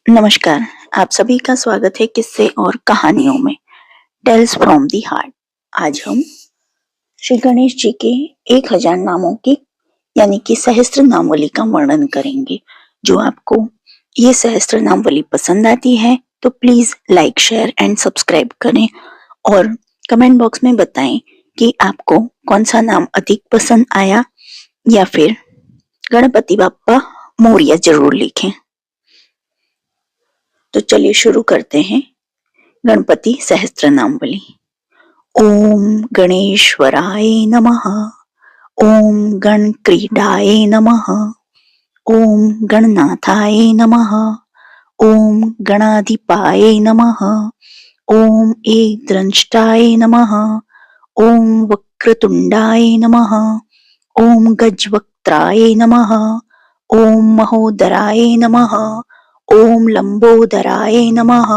नमस्कार, आप सभी का स्वागत है किस्से और कहानियों में टेल्स फ्रॉम दी हार्ट। आज हम श्री गणेश जी के 1000 नामों की यानी कि सहस्त्र नामवली का वर्णन करेंगे। जो आपको ये सहस्त्र नामवली पसंद आती है तो please like, share and subscribe करें और कमेंट बॉक्स में बताएं कि आपको कौन सा नाम अधिक पसंद आया या फिर गणपति बाप्पा मोरया जरूर लिखें। तो चलिए शुरू करते हैं गणपति सहस्त्र नामवली। ओम गणेश्वराय नमः। ओम गणक्रीडाय नमः। ओम गणनाथाय नमः। ओम गणाधिपाय नमः। ओम एकदंष्टाय नमः। ओम वक्रतुंडाय नमः। ओम गजवक्त्राय नमः। ओम महोदराय नमः। ओम लंबोदराय नमः।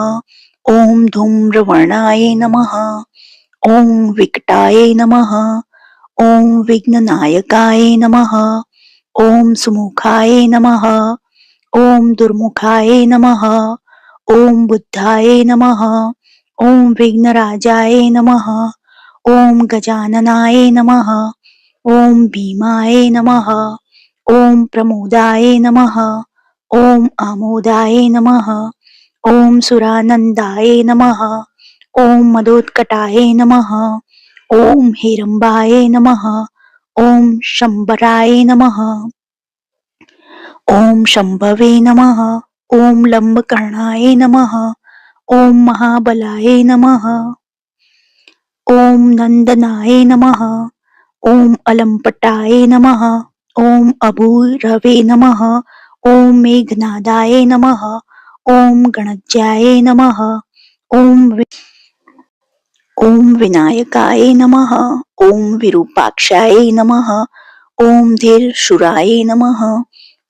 ओम धूम्रवर्णाय नमः। ओम विकटाय नमः। ओम विघ्ननायकाय नमः। ओम सुमुखाय नमः। ओम दुर्मुखाय नमः। ओम बुद्धाय नमः। ओम विघ्नराजाय नमः। ओम गजाननाय नमः। ओम भीमाय नमः। ओम प्रमोदाय नमः। ओम आमोदाय नमः। ओम सुरानंदाय नमः। ओम मदोत्कटाय नमः। ओम हिरंबाय नमः। ओम शंबराय नमः। ओम शंभवे नमः। ओम लंबकर्णाय नमः। ओम महाबलाय नमः। ओम नंदनाय नमः। ओम अलंपटाय नमः। ओम अभूरवे नमः। ओम मेघनादाय नमः। ओम गणज्याय नमः। ओम विनायकाय नमः। ओम विरूपाक्षाय नमः। ओम धीरशूराय नमः।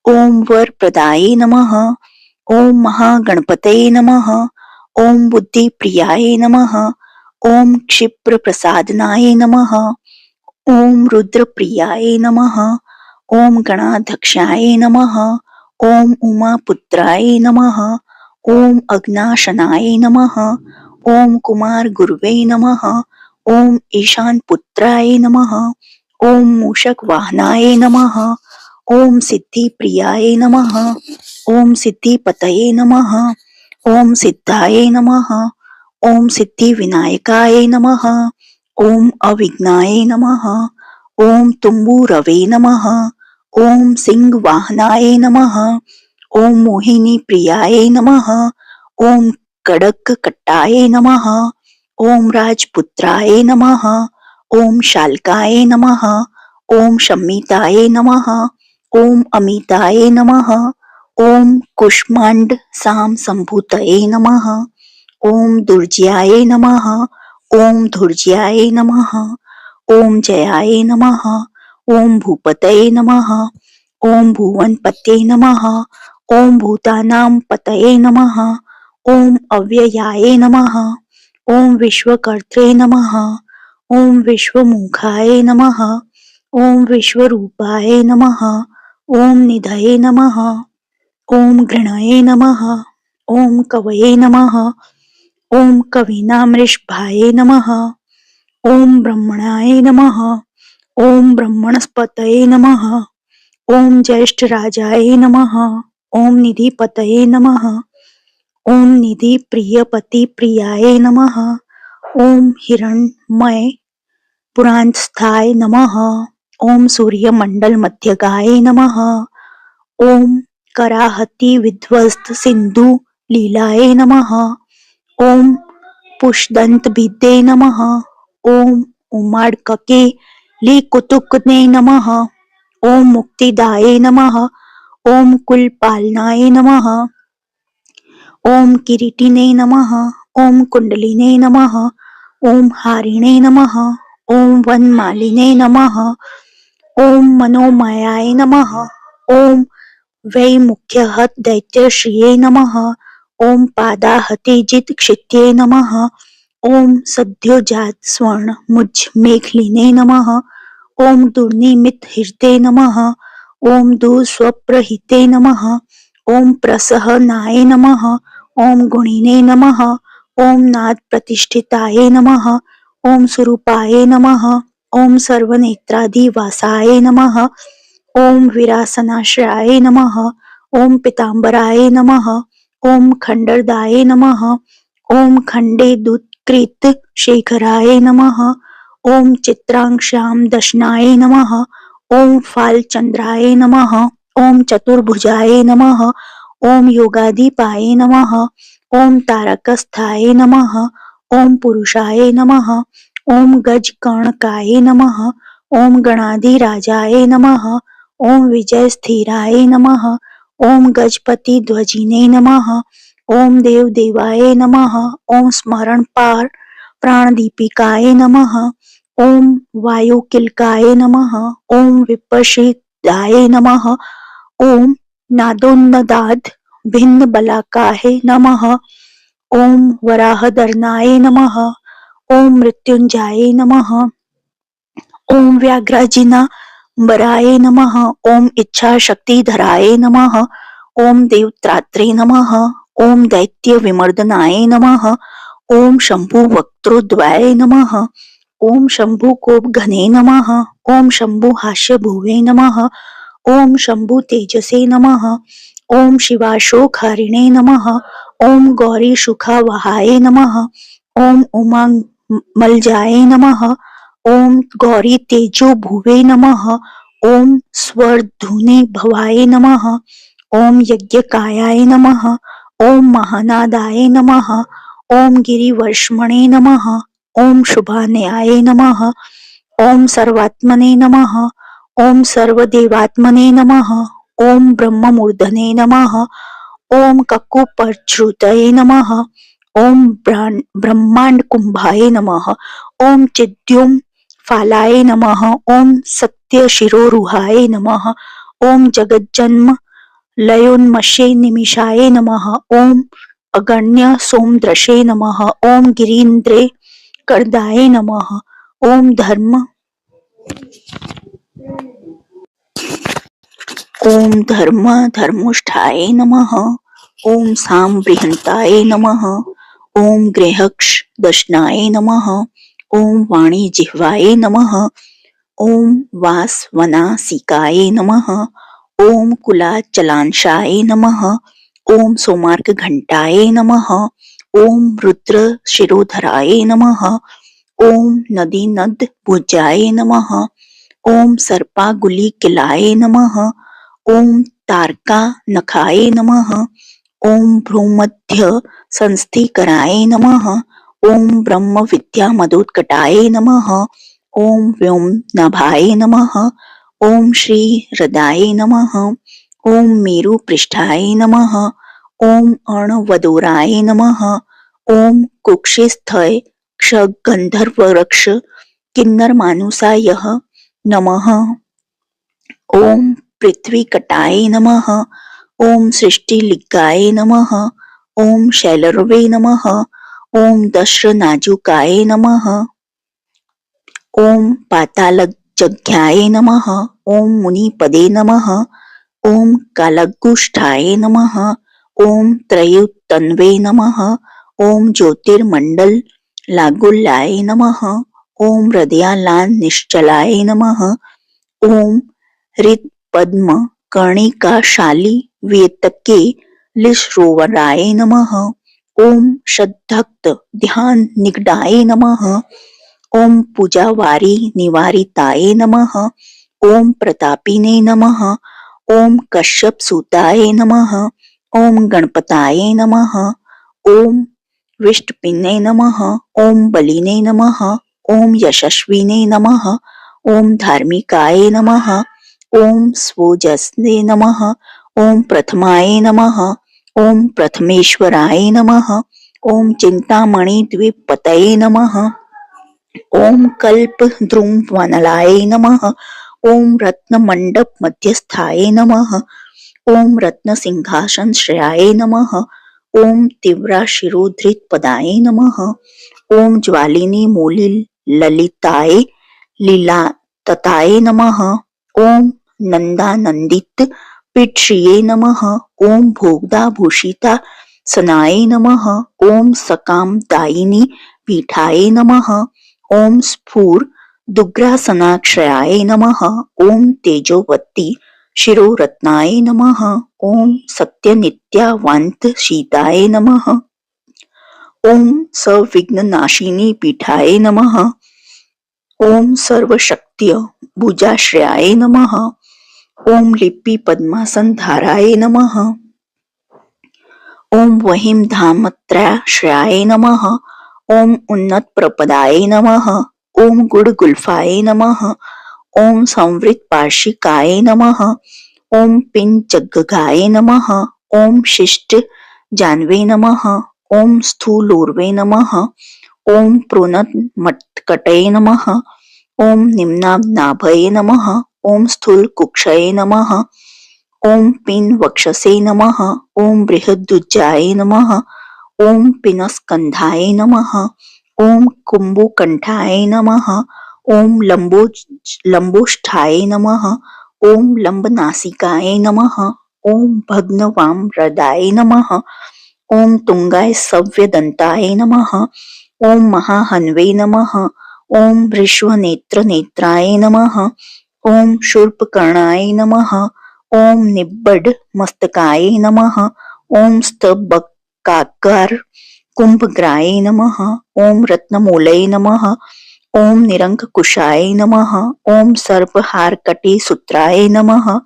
ओम वरप्रदाय नमः। ओम महागणपतये नमः। ओम बुद्धिप्रियाय नमः। ओम क्षिप्रप्रसादनाय नमः। ओम रुद्रप्रियाय नमः। ओम गणाध्यक्षाय नमः। ओम उमापुत्राय नमः। ओम अग्नाशनाय नमः। ओम कुमार गुरुवे नमः। ओम ईशान पुत्राय नमः। ओम मूषक वाहनाय नमः। ओम सिद्धि प्रियाय नमः। ओम सिद्धिपतये नमः। ओम सिद्धाय नमः। ओम सिद्धि विनायकाय नमः। ओम अविघ्नाय नमः। ओम तुम्बुरवे नमः। ओम सिंह वाहनाय नमः। ओम मोहिनी प्रियाय नमः। ओम कड़क कट्टाय नमः। ओम राजपुत्राय नमः। ओम शाल्काय नमः। ओम शम्मिताय नमः। ओम अमिताय नमः। ओम कुष्मांड साम संभूतये नमः। ओम दुर्ज्याय नमः। ओम धुर्ज्याय नमः। ओम जयाय नमः। ओम भूपतये नमः। ओम भुवनपतये नमः। ओम भूतानां पतये नमः। ओम अव्ययाय नमः। ओम विश्वकर्त्रे नमः। ओम विश्वमुखाय नमः। ओम विश्वरूपाय नमः। ओम निधये नमः। ओम गृणये नमः। ओम कवये नमः। ओम कवीनामृषभाय नमः। ओम ब्रह्मणाय नमः। ओम ब्रह्मणस्पतये नमः। ओम ज्येष्ठराजाय नमः। ओम निधिपतये नमः। ओम निधि प्रियपति प्रियाय नमः। ओम हिरण्मय पुरांस्थाय नमः। ओम सूर्यमंडल मध्यगाय नमः। ओम कराहति विध्वस्त सिंधु लीलाय नमः। ओम पुष्दंत भिद्ये नमः। ओम उमाड़कके लिकुतुकने नमः। ओम मुक्तिदाये नमः। ओम कुलपालनाय नमः। ओम किरीटिने नमः। ओम कुंडलिने नमः। ओम हारिणे नमः। ओम वनमालिने नमः। ओम मनोमयाय नमः। ओम वैमुख्यहत दैत्यश्रिये नमः। ओम पादाहतिजित क्षित्ये नमः। ओम सद्योजात स्वर्ण मुझ मेखलिने नमः। ओम दुर्निमित हृदय नमः। ओम दुस्वप्रहिते नमः। ओम प्रसहनाय नमः, ओम गुणिने नमः, ओम नाद प्रतिष्ठिताय नमः, ओम स्वरूपाय नमः, ओम सर्वनेत्राधिवासाय नमः, ओम विरासनाश्रयाय नमः, ओम पीतांबराय नमः, ओम खंडरदाय नमः, ओम खंडे दुत्कृत शेखराय नमः, ओम चित्रांश्याम दशनाय नमः, ओम फालचंद्राय नमः, ओम चतुर्भुजाय नमः, ओम योगाधिपाय नमः, ओम तारकस्थाय नमः, ओम पुरुषाय नमः, ओम गजकर्णकाय नमः, ओम गणाधिराजाय नमः, ओम विजय स्थिराय नमः, ओम गजपति ध्वजिने नमः, ओम देव देवाय नमः, ओम स्मरण पार प्राणदीपिकाय नमः, ओम वायुकिलकाय नमः, ओम विपश्चिदाय नमः, ओम नादोन्नदाद भिन्न बलाकाय नमः, ओम वराहदर्नाय नमः, ओम मृत्युंजयाय नमः, ओम व्याघ्राजिना बराय नमः, ओम इच्छा शक्तिधराय नमः, ओम देवत्रात्रे नमः, ओम दैत्य विमर्दनाय नमः, ओम शंभु वक्त्रोद्वय नमः, ओम शंभु कोप घने नमः, ओम शंभु हास्य भुवे नमः, ओम शंभु तेजसे नमः, ओम शिवाशोकहारिणे नमः, ओम गौरी सुखावहाय नमः, ओम उमांग मलजाय नमः, ओम गौरी तेजो भुवे नमः, ओम स्वर्धुने भवाय नमः, ओम यज्ञकायाय नमः, ओम महानादाय नमः, ओम गिरिवर्ष्मणे नमः, ओम शुभान्याय नमः, ओम सर्वात्मने नमः, ओम सर्वदेवात्मने नमः, ओम ब्रह्ममूर्धने नमः, ओम ककुपश्रुतये नमः, ओम ब्रह्मांड कुंभाय नमः, ओम चिद्युम फालाय नमः, ओम सत्य शिरोरुहाय नमः, ओम जगज्जन्म लयोन्मषे निमिषाय नमः, ओम अगण्य सोमदृशे नमः, ओम गिरीन्द्रे करदाय नमः, ओम धर्म धर्मुष्ठाय नमः, ओम साम बृहंताय नमः, ओम गृहक्ष दशनाय नमः, ओम वाणी जिह्वाय नमः, ओम वासवनासिकाय नमः, ओम कुलाचलांशाय नमः, ओम सोमार्क घंटाय नमः, ओम रुद्र शिरोधराय नमः, ओम नदी नद भुजाय नमः, ओम सर्पागुली किलाय नमः, ओम तारका नखाय नमः, ओम भ्रूमध्य संस्थिकराय नमः, ओम ब्रह्म विद्या मदोत्कटाय नमः, ओम व्योम नभाय नमः, ओम श्री हृदय नमः, ओम मेरु पृष्ठाय नमः, ओम अर्णवदोराय नमः, ओम कुक्षिस्थय क्षगंधर्व वृक्ष किन्नर मानुषाय नमः, ओम पृथ्वी कटाय नमः, ओम सृष्टिलिंगाय नमः, ओम शैलर्वे नमः, ओम दश्रनाजुकाय नमः, ओम पातालजज्ञाय नमः, ओम मुनिपदे नमः, ओम कालगुष्ठाय नमः, ओम त्रयोतन्वे नमः, ओम ज्योतिर्मंडल लागुल्याय नमः, ओम हृदयालान निश्चलाय नमः, ओम हृद पद्म कर्णिकाशाली वेतके लिश्रोवराय नमः, ओम श्रद्धक्त ध्यान निगडाय नमः, ओम पूजावारी निवारिताय नमः, ओम प्रतापिने नमः, ओम कश्यप सूताय नमः, ओम गणपताय नमः, ओम विष्टपिने नमः, ओम बलिने नमः, ओम यशस्विने नमः, ओम धार्मिकाय नमः, ओम स्वोजस्ने नमः, ओम प्रथमाय नमः, ओम प्रथमेश्वराय नमः, ओम चिंतामणि द्विपतये नमः, ओम कल्प द्रुम वनलाय नमः, ओम रत्न मंडप मध्यस्थाय नमः, ओम रत्न सिंहासन श्रेयाय नमः, ओम तीव्रा शिरोधृत पदाय नमः, ओम ज्वालिनी मूली ललिताय लीला तताय नमः, ओम नंदानंदित पितृये नमः। ओम भोगदा भूषिता सनाये नमः। ओम सकाम दायिनी पीठाये नमः। ओम स्फूर दुग्रासनाक्षयाय नमः। ओम तेजोवती शिरोरत्नाय नमः। ओम सत्यनित्यावान्त शीताय नमः। ओम सविघ्ननाशिनी पीठाय नमः। ओम सर्वशक्त्य भुजाश्रयाय नमः। ओम लिपि पद्मासन धाराय नमः। ओम वहीम धामत्रयाश्रयाय नमः। ओम उन्नत प्रपदाय नमः। ओम गुड़ गुल्फाय नमः। ओम संवृत पार्शिकाय नमः। ओम पिन जग्गगाय नमः। ओम शिष्ट जानवे नमः। ओम स्थूलोर्वे नमः। ओम प्रोन्नत मत्कटये नमः। ओम निम्नाभ्नाभये नमः। ओम स्थूल कुक्षये नमः। ओम पिन वक्षसे नमः। ओम बृहदुज्जाय नमः। ओम पिनस्कंधाय नमः। ओम कुंभुकंठाय नमः। ओम लंबोष्ठाय नमः। ओम लंबनासिकाय नमः। ओम भग्नवामहृदाय नमः। ओम तुंगाय सव्यदंताय नमः। ओम महाहन्वे नमः। ओम वृषभनेत्रनेत्राय नमः। ओम शूर्पकर्णाय नमः। ओम निब्बड मस्तकाय नमः। ओम स्तबकाकार कुंभग्राय नमः। ओम रत्नमूलये नमः। ओम निरंकुशाय नमः। ओम सर्पहारकटी सूत्राय नमः।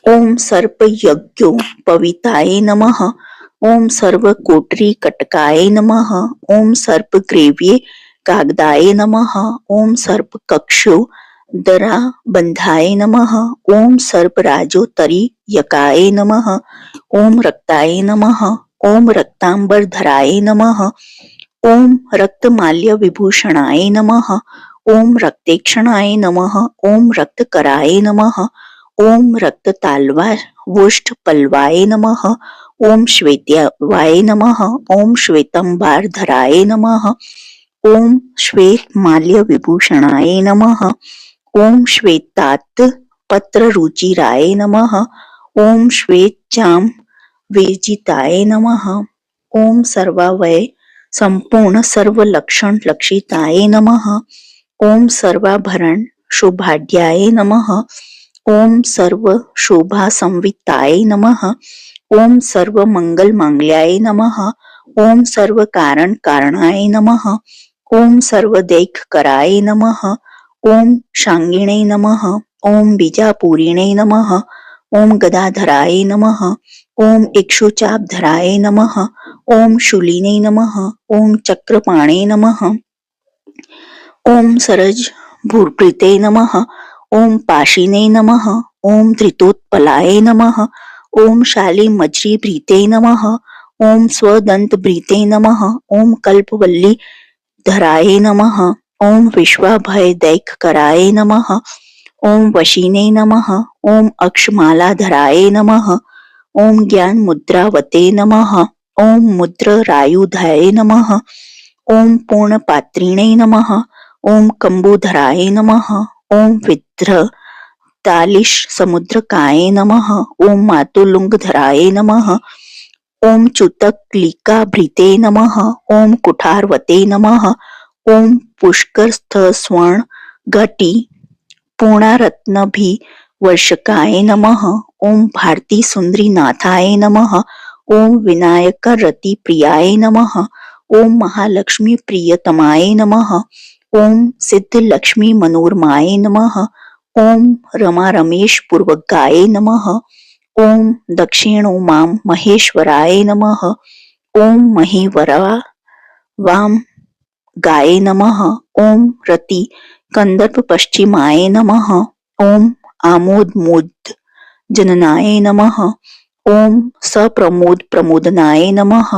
ओम सर्पयज्ञोपवीताय नमः। ओम सर्वकोटरी कटकाय नमः। ओम सर्पग्रीव्ये कागदाय नमः। ओम सर्पकक्षो दरा बंधाय नमः। ओम सर्पराजोत्तरी यकाय नमः। ओम रक्ताय नमः। ओम रक्तांबरधराय नमः। ओम रक्तमाल्य विभूषणाय नमः। ओम रक्तेक्षणाय नमः। ओम रक्तकराय नमः। ओम रक्तताल्वावुष्ठ पल्वाय नमः। ओम श्वेतवाय नमः। ओम श्वेतंबारधराय नमः। ओम श्वेतमाल्य विभूषणाय नमः। ओम श्वेतात पत्ररुचिराय नमः। ओम श्वेतचाम वेजिताय नमः। ओम सर्वावय संपूर्ण सर्वलक्षण लक्षिताय नमः। ओम सर्वाभरण शोभाढ्याय नमः। ओम सर्व शोभा संविताय नमः। ओम सर्व मंगल मांगल्याय नमः। ओम सर्व कारण कारणाय नमः। ओम सर्वदैख कराय नमः। ओम शांगिणे नमः। ओम बीजापूरिणे नमः। ओम गदाधराय नमः। ओम इक्षुचापधराय नमः। ओम शूलिने नमः। ओम चक्रपाणे नमः। ओम सरज भूर्प्रीते नमः। ओम पाशिने नमः। ओम धृतोत्पलाय नमः। ओम शालीमज्री भृते नमः। ओम स्वदंत भृते नमः। ओम कल्पवल्ली धराय नमः। ओम विश्वाभय दैख कराय नमः। ओम वशीने नमः। ओम अक्षमालाधराय नमः। ओम ज्ञान मुद्रावते नमः। ओम मुद्रायुधाय नमः। ओम पूर्णपात्रिणे नमः। ओम कंबुधराय नमः। ओम विद्र तालिश समुद्रकाय नमः। ओम मातुलुंगधराय नमः। ओम चुतकलिका भृते नमः। ओम कुठारवते नमः। ओम पुष्करस्थ स्वर्ण घटी पूर्णारत्नभि वर्षकाय नमः। ओम भारती सुंदरी नाथाय नमः। ओम विनायक रति प्रियाय नमः। ओम महालक्ष्मी प्रियतमाय नमः। ओम सिद्ध लक्ष्मी मनोरमाय नमः। ओम रमा रमेश पूर्वकाय नमः। ओम दक्षिणो माम महेश्वराय नमः। ओम महीवरा वाम गाय नमः। ओम रति कंदर्प पश्चिमाय नमः। ओम आमोद मोद जननाय नमः। ओम सप्रमोद प्रमोदनाय नमः।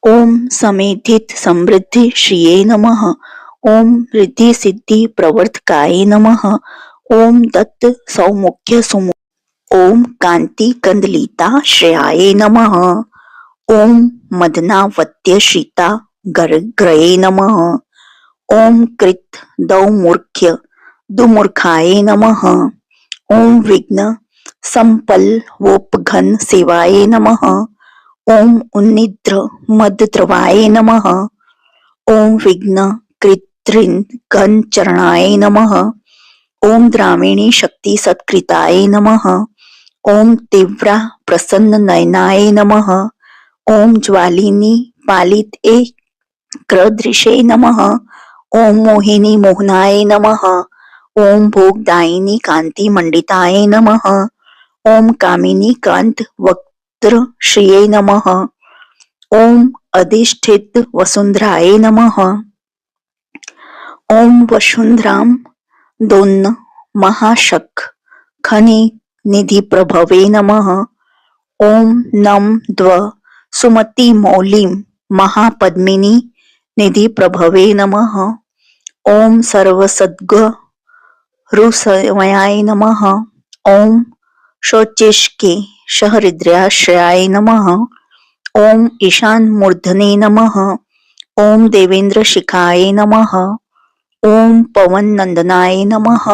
ओम समेधित समृद्धि श्रिये नमः। ओम रिद्धि सिद्धि प्रवर्तकाय नमः। ओम दत्त सौमुख्य सुमु ओम कांति कंदलिता श्रेयाय नमः। ओम मदनावत्य श्रिता ग्रये नमः। ओम कृत दौमूर्ख्य दुमूर्खाय नमः। ओम विघ्न संपल्वोपघन सेवाये नमः। ओम उन्निद्र मदद्रवाये नमः। ओम विघ्न कृत्रिन गण चरणाय नमः। ओम द्राविणी शक्ति सत्कृताय नमः। ओम तीव्रा प्रसन्न नयनाय नमः। ओम ज्वालिनी पालित क्रदृशे नमः। ओम मोहिनी मोहनाय नमः। ओम भोगदायिनी कांति मंडिताय नमः। ओम कामिनी कांत वक्त्र श्रिये नमः। ओम अधिष्ठित वसुंधराय नमः। ओम वसुंधराम दोन्न महाशक खनि निधि प्रभवे नमः। ओम नम द्व सुमति मौलिम महापद्मिनी निधि प्रभवे नमः। ओम सर्वसद्ग रुसमयाय नमः। ओम शोचिष्के सहृदयाश्रयाय नमः। ओम ईशान मूर्धने नमः। ओम देवेंद्र शिखाय नमः। ओम पवन नंदनाय नमः।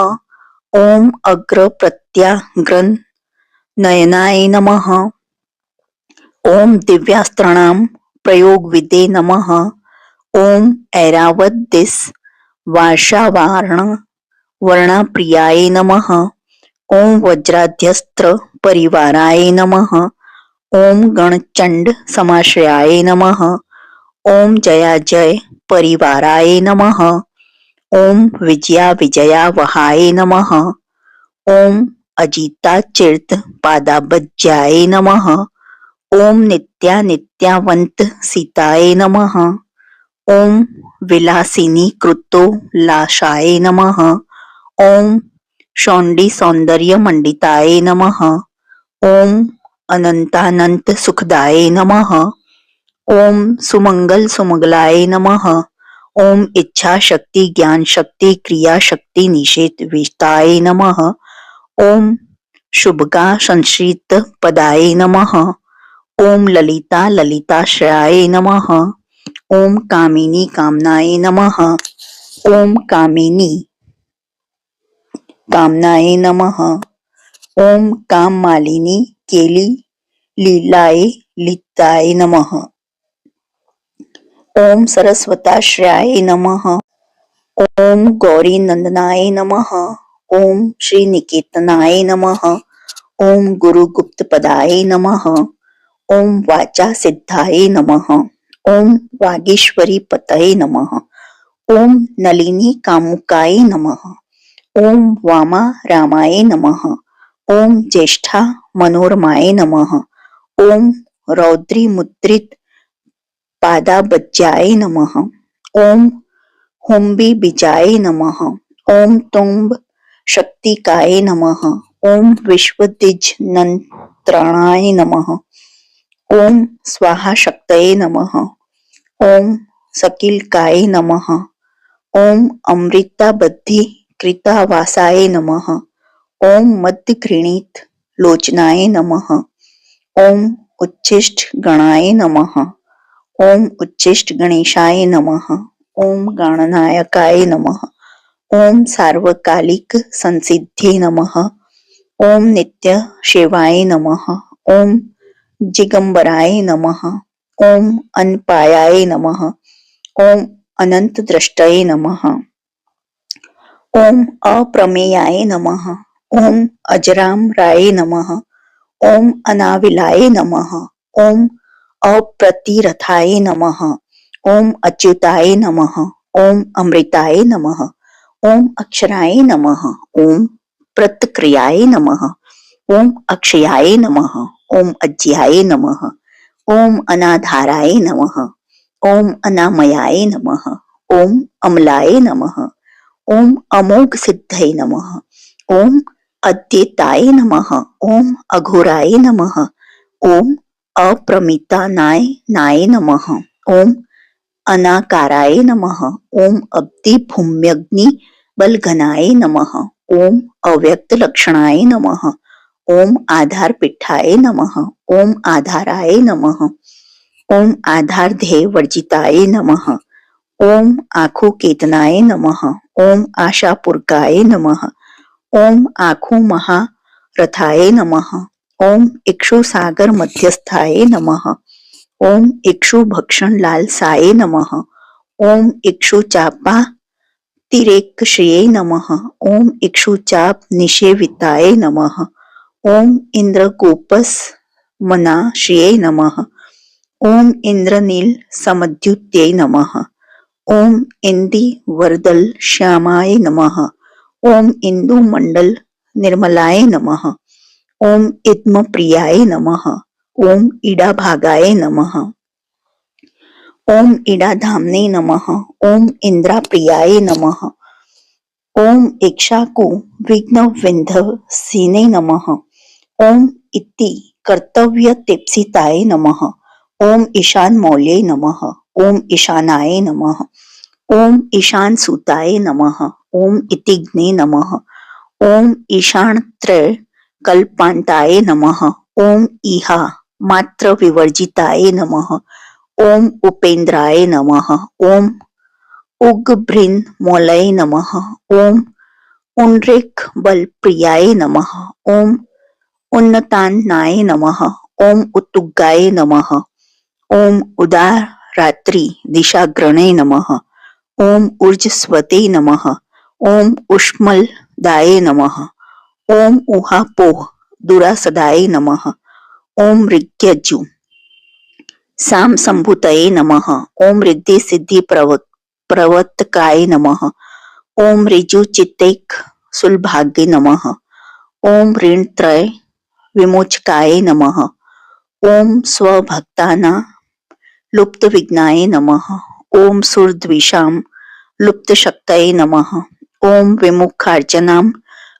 ओम अग्र प्रत्याग्रन नयनाय नमः। ओम दिव्यास्त्राणाम प्रयोग विदे नमः। ओम ऐरावत दिस वार्षावारण वर्णप्रियाय नमः। ओम वज्राध्यस्त्र परिवाराय नमः। ओम गणचंड समाश्रयाय नमः। ओम जया जय परिवाराय नमः। ओम विजया विजया वहाय नमः। ओम अजिता चिर्त पादाबज्याय नमः। ओम नित्या नित्यावंत सीताय नमः। ओम विलासिनी कृतो लाशाय नमः। ओम शौंडी सौंदर्य मंडिताय नमः। ओम अनंतानंत सुखदाय नमः। ओम सुमंगल सुमंगलाय नमः। ओम इच्छा शक्ति ज्ञान शक्ति क्रिया शक्ति निषेध विष्टाय नमः। ओम शुभगा संश्रित पदाय नमः। ओम ललिता ललिताश्रयाय नमः। ओम कामिनी कामनाय नमः। ओम कामिनी कामनाय नमः। ओम काम मालिनी केली लीलाय लिताय नमः। ओम सरस्वताश्रयाय नमः। ओम गौरी नंदनाय नमः। ओम श्री निकेतनाय नमः। ओम गुरु गुप्त पदाय नमः। ओम वाचा सिद्धाय नमः। ओम वागीश्वरी पतये नमः। ओम नलिनी कामुकाय नमः। ओम वामा रामाय नमः। ओम ज्येष्ठा मनोरमाय नमः। ओम रौद्री मुद्रित पादाबज्याय नमः। ओम हुम्बी बिजाय नमः। ओम तुम्ब शक्तिकाय नमः। ओम विश्वदिज नंत्रणाय नमः। ओम स्वाहा शक्तये नमः। ओम सकिलकाय नमः। ओम अमृता बद्धि कृतावासाय नमः। ओम मध्य घृणित लोचनाय नमः। ओम उच्छिष्ट गणाय नमः। ओम उच्छिष्ट गणेशाय नमः। ओम गणनायकाय नमः। ओम सार्वकालिक संसिद्धे नमः। ओम नित्य शिवाय नमः। ओम जिगंबराय नमः। ओम अनपायाय नमः। ओम अनंत दृष्टये नमः। ओम अप्रमेयाय नमः। ओम अजरामराय नमः। ओम अनाविलाय नमः। ओम अप्रतिरथाय नमः। ओम अच्युताय नमः। ओम अमृताय नमः। ओम अक्षराय नमः। ओम प्रतक्रियाय नमः। ओम अक्षयाय नमः। ओम अज्याय नमः। ओम अनाधाराय नमः। ओम अनामयाय नमः। ओम अमलाय नमः। ओम अमोघ सिद्धये नमः। ओम अद्यताय नमः। ओम अघोराय नमः। ओम अप्रमितानाय नाय नमः। ओम अनाकाराय नमः। ओम अब्धि भूम्यग्नि बलघनाय नमः। ओम अव्यक्त लक्षणाय नमः। ओम आधार पीठाय नमः। ओम आधाराय नमः। ओम आधार ध्येय वर्जिताय नमः। ओम आखो केतनाय नमः। ओम आशापूर्काय नमः। ओम आखु महारथाय नमः। ओम इक्षु सागर मध्यस्थाय नमः। ओम इक्षु भक्षण लालसाय नमः। ओम इक्षु चापा तिरेकश्रिये नमः। ओम इक्षु चाप निषेविताय नमः। ओम इंद्रकोपस मनाश्रिये नमः। ओम इंद्रनील समद्युत्यै नमः। ओम इंदी वरदल श्यामाय नमः। ओम इंदु मंडल निर्मलाय नमः। ओम इद्म प्रियाय नमः। ओम इडा भागाय नमः। ओम इडा धामने नमः। ओम इंद्रा प्रियाय नमः। ओम इक्षाकु विघ्न विंध्य सीने नमः। ओम इति कर्तव्य तेप्सिताय नमः। ओम ईशान मौल्ये नमः। ओम ईशानाय नमः। ओम ईशान सुताय नमः। ओम इतिग्ने नमः। ओम ईशान त्रय कल्पांताय नमः। ओम इहा मात्र विवर्जिताय नमः। ओम उपेंद्राय नमः। ओम उग्भृन मौलय नमः। ओम उन्रेक बल प्रियाय नमः। ओम उन्नतान्नाय नमः। ओम उत्तुगाय नमः। ओम उदार रात्रि दिशाग्रणे नमः। ओम ऊर्जस्वते नमः। ओम उष्मलदाय नमः। ओम उहापोह दुरासदाय नमः। ओम ऋग्यजु साम संभूतये नमः। ओम रिद्धि सिद्धि प्रवर्तकाय नमः। ओम ऋजु चित्तेक सुलभाग्य नमः। ओम ऋण त्रय विमोचकाय नमः। ओम स्वभक्ताना लुप्त विघ्नाय नमः। ओम सुरद्विषाम लुप्त शक्तये नमः। ओम विमुखार्चनाम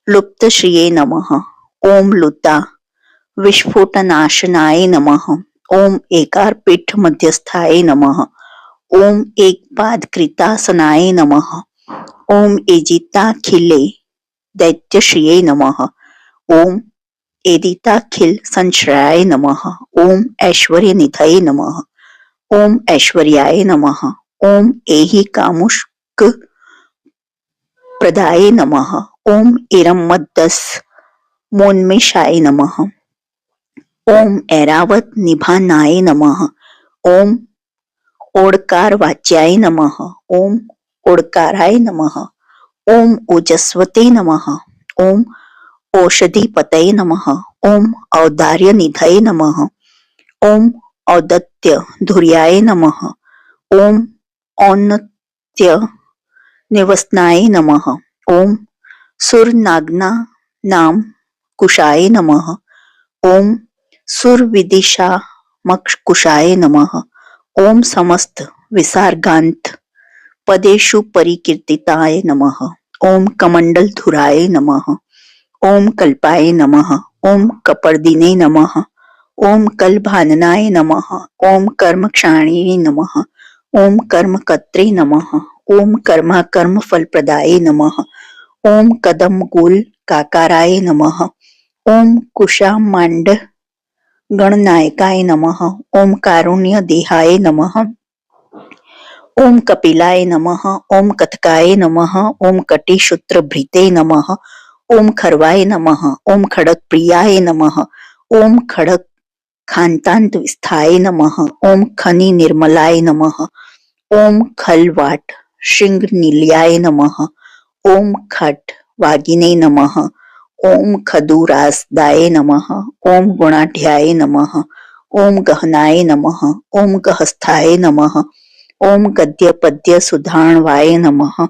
लुप्त श्रिये नमः। ओम लुता विस्फोटनाशनाय नमः। ओम एकार पीठ मध्यस्थाय नमः। ओम एक पाद कृतासनाय नमः। ओम एजिता खिले दैत्यश्रिये नमः। ओम एदिताखिल संश्रयाय नमः। ओम ऐश्वर्य निधये नमः। ओम ऐश्वर्याय नमः। ओम एहि कामुष्क प्रदाय नमः। ओम इरमद्दस मोन्मेषाय नमः। ओम ऐरावत निभानाय नमः। ओम ओडकार वाच्याय नमः। ओम ओडकाराय नमः। ओम ओजस्वते नमः। ओम औषधिपतये नमः। ओम औदार्य निधये नमः। ओम औदत्य धुर्याय नमः। ओम औन्नत्य निवसनाय नमः। ओम सुरनागना नाम कुशाय नमः। ओम सुरविदिशा मक्षकुशाय नमः। ओम समस्त विसर्गांत पदेषु परिकीर्तिताय नमः। ओम कमंडल धुराय नमः। ओम कल्पाय नमः। ओम कपर्दिने नमः। ओम कलभाननाय नमः। ओम कर्मक्षाणिने नमः। ओम कर्मकर्त्रे नमः। ओम कर्मा कर्म फलप्रदाय नमः। ओम कदमगुल काकाराय नमः। ओम कुशामांड गणनायकाय नमः। ओम कारुण्य देहाय नमः। ओम कपिलाय नमः। ओम कथकाय नमः। ओम कटिशूत्रभृते नमः। ओम खरवाय नमः। ओम खड़क प्रियाय नमः। ओम खड़क खान्तांत विस्थाय नमः। ओम खनि निर्मलाय नमः। ओम खलवाट श्रृंग नील्याय नमः। ओम खट वागिने नमः। ओम खदुरासदाय नमः। ओम गुणाढ्याय नमः। ओम गहनाय नमः। ओम गहस्थाय नमः। ओम गद्य पद्य सुधाणवाय नमः।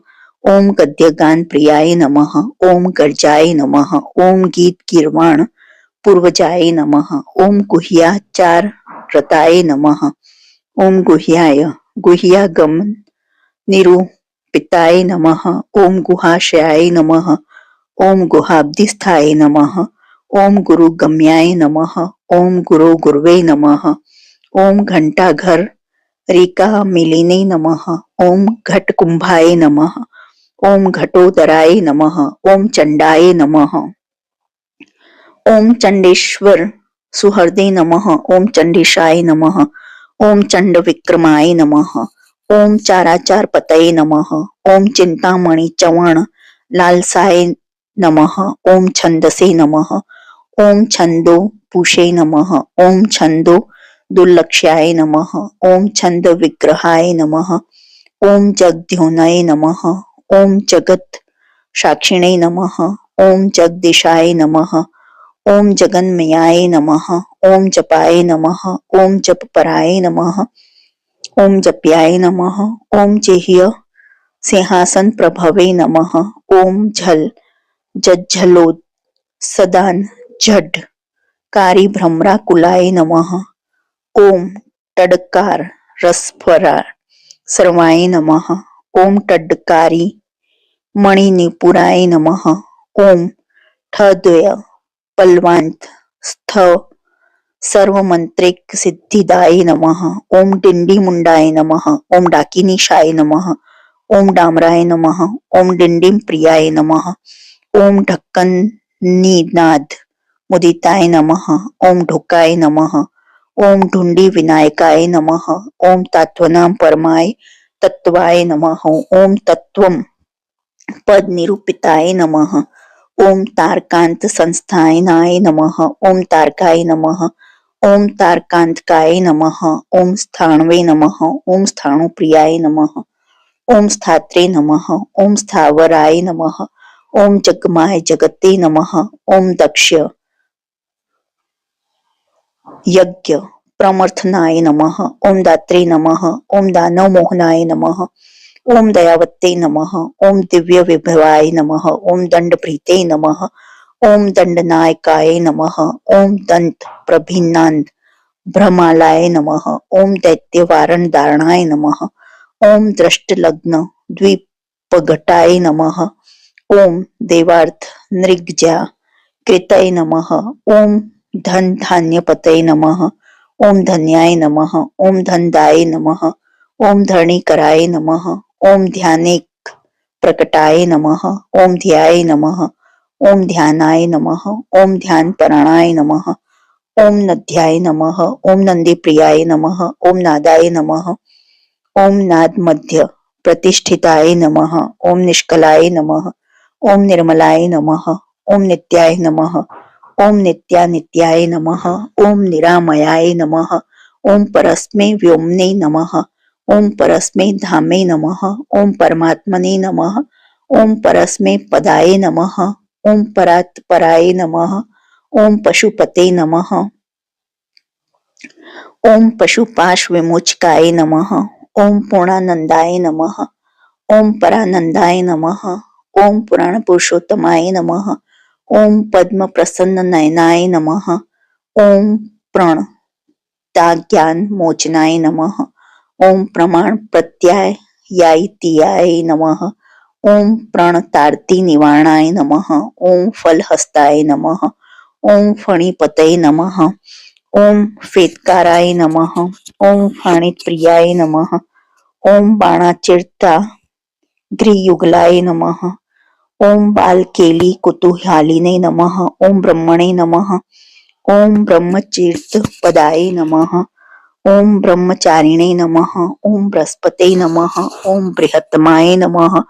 ओम गद्यगान प्रियाय नमः। ओम गर्जाय नमः। ओम गीत गिरवाण पूर्वजाय नमः। ओम गुह्याचार रताय नमः। ओम गुह्याय गुह्यागमन निरूपिताय नमः। ओम गुहाशयाय नमः। ओम गुहाब्धिस्थाय नमः। ओम गुरुगम्याय नमः। ओम गुरु गुरुवे नमः। ओम घंटाघर रेका मिलिने नमः। ओम घट कुंभाय नमः। ओम घटोदराय नमः। ओम चंडाय नमः। ओम चंडेश्वर सुहृदे नमः। ओम चंडीशाय नमः। ओम चंड विक्रमाय नमः। ओम चाराचार पतये नमः। ओम चिंतामणि चवण लालसाय नमः। ओम छंदसे नमः। ओम छंदो पूषे नमः। ओम छंदो दुर्लक्ष्याय नमः। ओम छंद विग्रहाय नमः। ओम जगद्योनये नमः। ओम जगत साक्षिणे नमः। ओम जगदीशाय नमः। ओम जगन्मयाय नमः। ओम जपाय नमः। ओम जपपराय नमः। ओम जप्याय नमः। ओम जेह्य सिंहासन प्रभवे नमः। ओम झल जज्झलोद सदान झड कारी भ्रमराकुलाय नमः। ओम टडकार रसफरा सर्वाय नमः। ओम टड्डकारी मणिनिपुराय नमः। ओम ठद्वय पल्वांत स्थ सर्वमंत्रिक सिद्धिदाय नमः। ओम डिंडी मुंडाय नमः। ओम डाकिनीशाय नमः। ओम डामराय नमः। ओम डिंडिम प्रियाय नमः। ओम ढक्कन निनाद मुदिताय नमः। ओम ढुकाय नमः। ओम ढुंडी विनायकाय नमः। ओम तात्वनाम परमाय तत्वाय नमः। ओम तत्वम पद निरूपिताय नमः। ओम तारकांत संस्थानाय नमः। ओम तारकाय नमः। ओम तारकांतकाय नमः। ओम स्थाणवे नमः। ओम स्थाणुप्रियाय नमः। ओम स्थात्रे नमः। ओम स्थावराय नमः। ओम जगमाय जगते नमः। ओम दक्ष यज्ञ प्रमर्थनाय नमः। ओम दात्रे नमः। ओम दानव मोहनाय नमः। ओम दयावत्ते नमः। ओम दिव्य विभवाय नमः। ओम दंडप्रीते नमः। ओम दंडनायकाय नमः। ओम दंत प्रभिन्नांद भ्रमालाय नमः। ओम दैत्य वारण दारणाय नमः। ओम दृष्टलग्न द्वीपघटाय नमः। ओम देवार्थ नृग्जा कृतय नमः। ओम धन धान्यपतये नमः। ओम धन्याय नमः। ओम धनदाय नमः। ओम धरणीकराय नमः। ओम ध्यानेक प्रकटाय नमः। ओम ध्याय नमः। ओम ध्यानाय नमः। ओम ध्यानपराणाय नमः। ओम नध्याय नमः। ओम नंदीप्रियाय नमः। ओम नादाय नमः। ओम नाद मध्य प्रतिष्ठिताय नमः। ओम निष्कलाय नमः। ओम निर्मलाय नमः। ओम नित्याय नमः। ओम नित्यानित्याय नमः। ओम निरामयाय नमः। ओम परस्मै व्योम्ने नमः। ओम परस्मै धामे नमः। ओम परमात्मने नमः। ओम परस्मै पदाय नमः। ओम परात्पराय नमः। ओम पशुपते नमः। ओम पशुपाश विमोचकाय नमः। ओम पूर्णानंदाय नमः। ओम परानंदाय नमः। ओम पुराण पुरुषोत्तमाय नमः। ओम पद्म प्रसन्न नयनाय नमः। ओम प्रण ज्ञान मोचनाय नमः। ओम प्रमाण प्रत्यायाय नमः। ओम प्रणतार्ति निवारणाय नमः। ओम फलहस्ताय नमः। ओम फणिपतये नमः। ओम फेत्काराय नमः। ओम फाणिप्रियाय नमः। ओम बाणाचिरता गृहयुगलाय नमः। ओम बालकेली कुतूहलिने नमः। ओम ब्रह्मणे नमः। ओम ब्रह्मचीर्त पदाय नमः। ओम ब्रह्मचारिणे नमः। ओम बृहस्पते नमः। ओम बृहत्तमाय नमः।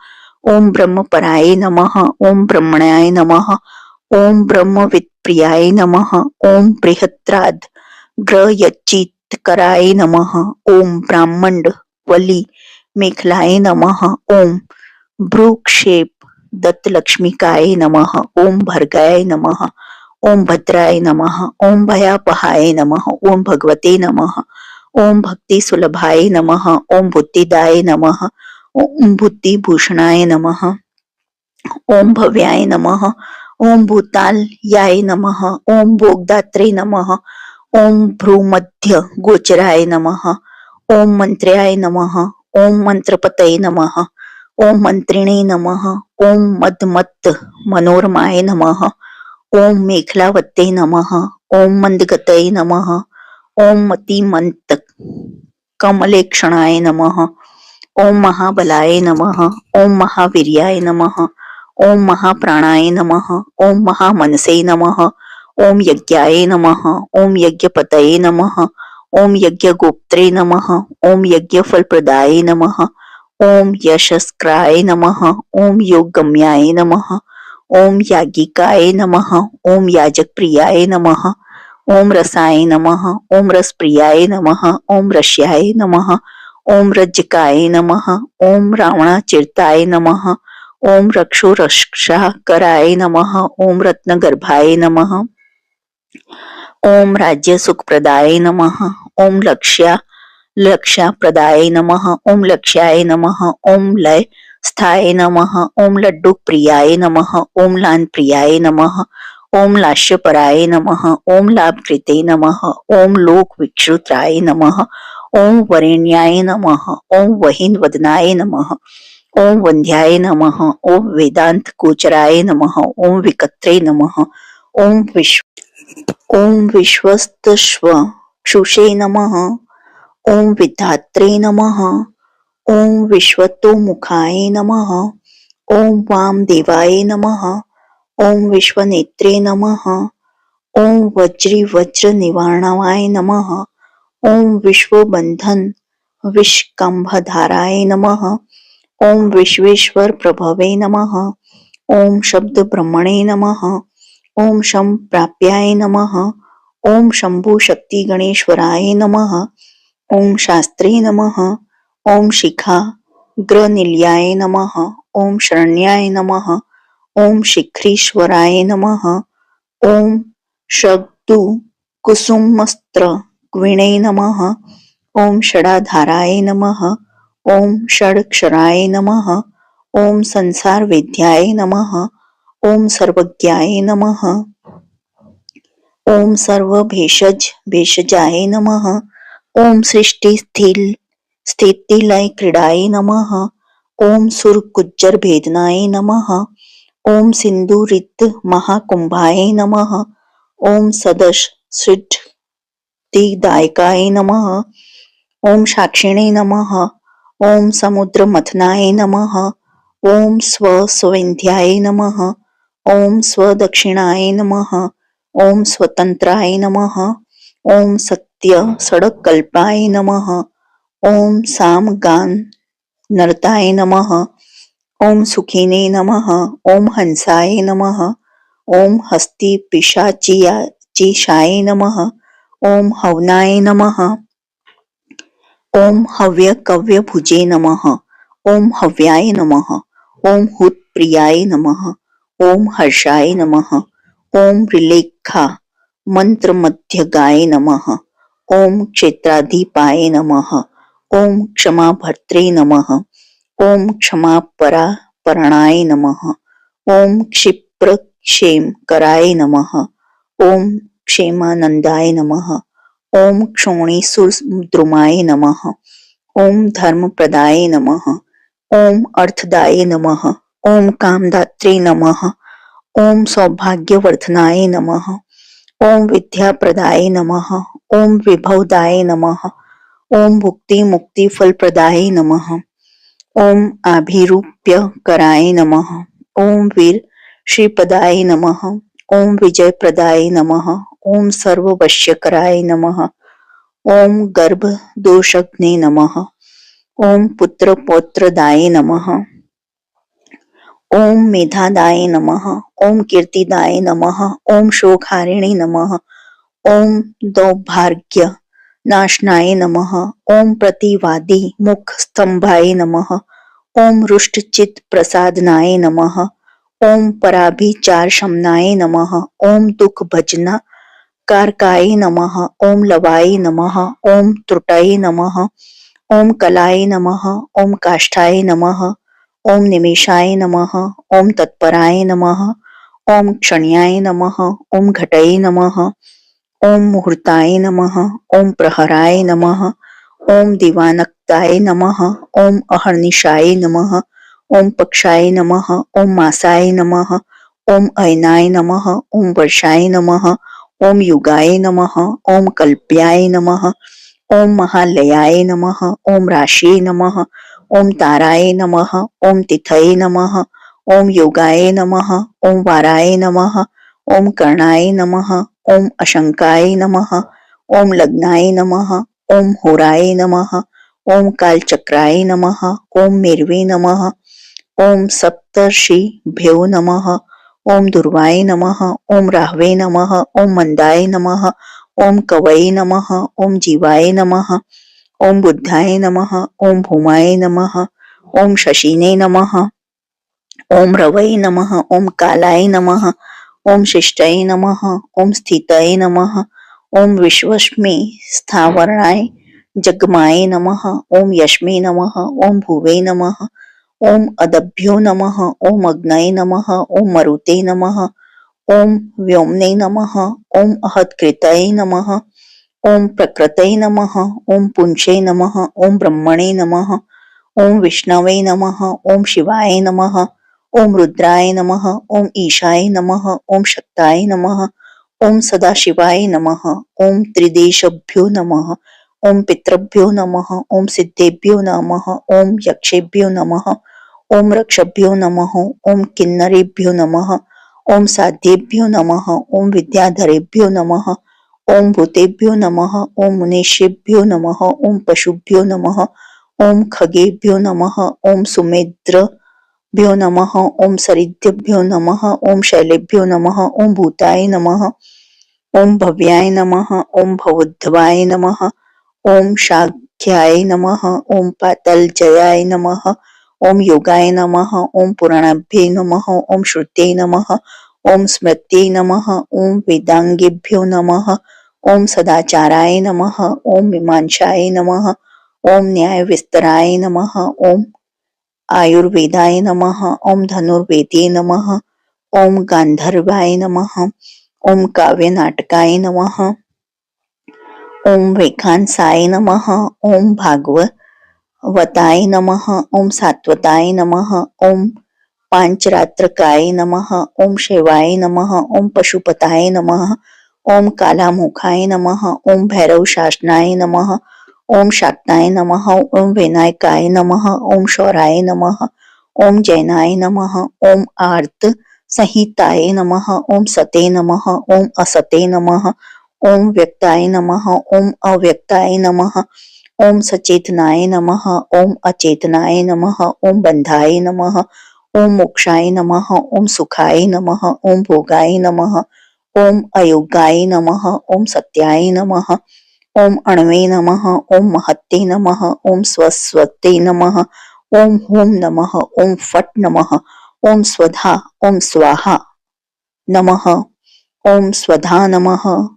ओम ब्रह्मपराय नमः। ओम ब्रह्मण्याय नमः। ओम ब्रह्मवित्प्रियाय नमः। ओम बृहत्राद ग्रहयच्चित्कराय नमः। ओम ब्राह्मण वली मेखलाय नमः। ओम भ्रूक्षेप दत्तलक्ष्मिकाय नमः। ओम भर्गाय नमः। ओम भद्राय नमः। ओम भयापहाय नमः। ओम भगवते नमः। ओम भक्ति सुलभाय नमः। ओम बुद्धिदाय नमः। ओम बुद्धिभूषणाय नमः। ओम भव्याय नमः। ओम भूतालयाय नमः। ओम भोगदात्रे नमः। ओम भ्रूमध्य गोचराय नमः। ओम मंत्र्याय नमः। ओम मंत्रपतये नमः। ओम मंत्रिणे नमः। ओम मदमत्त मनोरमाय नमः। ओम मेखलावत्ते नमः। ओम मंदगतये नमः। ओम मतिमंत कमलेक्षणाय नमः। ओम महाबलाय नमः। ओम महावीर्याय नमः। ओम महाप्राणाय नमः। ओम महामनसे नमः। ओम यज्ञाय नमः। ओम यज्ञपतये नमः। ओम यज्ञगोप्त्रे नमः। ओम यज्ञफलप्रदाय नमः। ओम यशस्क्राय नमः। ओम योगगम्याय नमः। ओम याज्ञिकाय नमः, ओम याजक प्रियाय नमः, ओम रसाय नमः, ओम रस प्रियाय नमः, ओम रश्याय नमः, ओम रज्जकाय नमः, ओम रावणाचिरताय नमः, ओम रक्षो रक्षाकराय नमः, ओम रत्नगर्भाय नमः, ओम राज्य सुखप्रदाय नमः, ओम लक्ष्याप्रदाय नमः, ओम लक्ष्याय नमः, ओम लय स्थाय नमः, ओम लड्डू प्रियाय नमः, ओम लान प्रियाय नमः, ओम लास्यपराय नमः, ओम लाभकृते नमः, ओम लोक विक्षुत्राय नमः, ओम वरेण्याय नमः, ओम वहीन वदनाय नमः, ओम वंध्याय नमः, ओम वेदांत गोचराय नमः, ओम विकत्रे नमः, ओम विश्वस्तश्वक्षुषे नमः, ओम विधात्रे नमः, ओम विश्वतोमुखाय नमः, ओम वामदेवाय नमः, ओम विश्वनेत्रे नमः, ओम वज्र निवारणाय नमः, ओम विश्वबंधन विष्कंभधाराय नमः, ओम विश्वेश्वर प्रभवे नमः, ओम शब्द ब्रह्मणे नमः, ओम शम प्राप्याय नमः, ओम शंभु शक्ति गणेश्वराय नमः, ओम शास्त्रे नमः, ओम शिखा ग्रनिलयाय नमः, ओम शरण्याय नमः, ओम शिखरीश्वराय नमः, ओम शब्दु कुसुमस्त्र ग्विणे नमः, ओम षडाधाराय नमः, ओम षडक्षराय नमः, ओम संसार वेद्याय नमः, ओम सर्वज्ञाय नमः, ओम सर्व भेषजाय नमः, ओम सृष्टि स्थिति लय क्रीडाय नमः, ओम सुर गुज्जर भेदनाय नमः, ओम सिंधु रित महाकुंभाय नमः, ओम सदश सिद्धिदायकाय नमः, ओम साक्षिणे नमः, ओम समुद्र मथनाय नमः, ओम स्वविंध्याय नमः, ओम स्वदक्षिणाय नमः, ओम स्वतंत्राय नमः, ओम सत्य सड़क कल्पाय नमः, ओम साम गान नरताय नमः, ओम सुखिने नमः, ओम हंसाय नमः, ओम हस्ति पिशाचिशाय नमः, ओम हवनाय नमः, ओम हव्य कव्य भुजे नमः, ओम हव्याय नमः, ओम हुत प्रियाय नमः, ओम हर्षाय नमः, ओम रिलेखा मंत्र मध्य गाय नमः, ओम क्षेत्राधिपाय नमः, ओम क्षमा भर्त्रे नमः, ओम क्षमा परणाय नमः, ओम क्षिप्र क्षेम कराय नमः, ओम क्षेमानंदाय नमः, ओम क्षोणीसुद्रुमाय नमः, ओम धर्मप्रदाय नमः, ओम अर्थदाय नमः, ओम कामदात्रे नमः, ओम सौभाग्यवर्धनाय नमः, ओम विद्याप्रदाय नमः, ओम विभवदाय नमः, ओम भुक्ति मुक्ति फलप्रदाय नमः, ओम आभिरूप्य कराय नमः, ओम वीर श्रीपदाय नमः, ओम विजयप्रदाय नमः, ओम सर्ववश्यकराय नमः, ओम गर्भ दोषग्ने नमः, ओम पुत्र पौत्रदाय नमः, ओम मेधादाय नमः, ओम कीर्तिदाय नमः, ओम शोकहारिणे नमः, ओम दौर्भाग्य नाशनाय नमः, ओम प्रतिवादी मुख स्तंभाय नमः, ओम रुष्टचित प्रसादनाय नमः, ओम पराभिचार शमनाय नमः, ओम दुख भजना कारकाय नमः, ओम लवाय नमः, ओम त्रुटाय नमः, ओम कलाय नमः, ओम काष्ठाय नमः, ओम निमेषाय नमः, ओम तत्पराय नमः, ओम क्षण्याय नमः, ओम घटये नमः, ओम मुहूर्ताय नमः, ओम प्रहराय नमः, ओम दिवानक्ताय नमः, ओम अहर्निशाय नमः, ओम पक्षाय नमः, ओम मासाय नमः, ओम अयनाय नमः, ओम वर्षाय नमः, ओम युगाय नमः, ओम कल्प्याय नमः, ओम महालयाय नमः, ओम राशिये नमः, ओम ताराय नमः, ओम तिथये नमः, ओम योगाय नमः, ओम वाराय नमः, ओम कर्णाय नमः, ओम अशंकाय नमः, ओम लग्नाय नमः, ओम होराय नमः, ओम कालचक्राय नमः, ओम मेरवे नमः, ओम सप्तर्षिभ्यो नमः, ओम दुर्वाय नमः, ओम राहवे नमः, ओम मंदाय नमः, ओम कवये नमः, ओम जीवाय नमः, ओम बुद्धाय नमः, ओम भूमाय नमः, ओम शशिने नमः, ओम रवये नमः, ओम कालाय नमः, ओम शिष्टये नमः, ओम स्थितये नमः, ओम विश्वस्मि स्थावराय जगमाय नमः, ओम यश्मे नमः, ओम भुवे नमः, ओम अदभ्यो नमः, ओम अग्नये नमः, ओम मरुते नमः, ओम व्योम्ने नमः, ओम अहत्कृतये नमः, ओम प्रकृतये नमः, ओम पुंसे नमः, ओम ब्रह्मणे नमः, ओम विष्णवे नमः, ओम शिवाय नमः, ओम रुद्राय नमः, ओम ईशाय नमः, ओम शक्ताय नमः, ओम सदाशिवाय नमः, ओम त्रिदेशभ्यो नमः, ओम पितृभ्यो नमः, ओम सिद्धेभ्यो नमः, ओम यक्षेभ्यो नमः, ओम रक्षभ्यो नमः, ओम किन्नरेभ्यो नमः, ओम साध्येभ्यो नमः, ओम विद्याधरेभ्यो नमः, ओम भूतेभ्यो नमः, ओम मुनीषेभ्यो नमः, ओम पशुभ्यो नमः, ओम खगेभ्यो नमः, ओम सुमेध्रभ्यो नमः, ओम सरिद्भ्यो नमः, ओम शैलेभ्यो नमः, ओम भूताय नमः, ओम भव्याय नमः, ओम भवोद्धवाय नमः, ओम शाक्याय नमः, ओम पातलजयाय नमः, ओम योगाय नमः, ओम पुराणाभ्ये नमः, ओम श्रुत्यै नमः, ओम स्मृत्यै नमः, ओम वेदांगेभ्यो नमः, ओम सदाचाराय नमः, ओम मीमांसाय नमः, ओम न्याय विस्तराय नमः, ओम आयुर्वेदाय नमः, ओम धनुर्वेदे नमः, ओम गांधर्वाय नमः, ओम काव्य नाटकाय नमः, ओम वैखानसाय नमः, ओम भागवताय नमः, ओम सात्वताय नमः, ओम पांचरात्रकाय नमः, ओम शिवाय नमः, ओम पशुपताय नमः, ओम कालामुखाय नमः, ओम भैरव शासनाय नमः, ओम शाक्ताय नमः, ओम विनायकाय नमः, ओम शौराय नमः, ओम जैनाय नमः, ओम आर्त संहिताय नमः, ओम सते नमः, ओम असते नमः, ओम व्यक्ताय नमः, ओम अव्यक्ताय नमः, ओम सचेतनाय नमः, ओम अचेतनाय नमः, ओम बंधाय नमः, ओम मोक्षाय नमः, ओम सुखाय नमः, ओम भोगाय नमः, ओम अयोगाय नमः, ओम सत्याय नमः, ओम अणवे नमः, ओम महत्ते नमः, ओम स्वस्वते नमः, ओम हुम नमः, ओम फट नमः, ओम स्वधा, ओम स्वाहा नमः, ओम स्वधा नमः,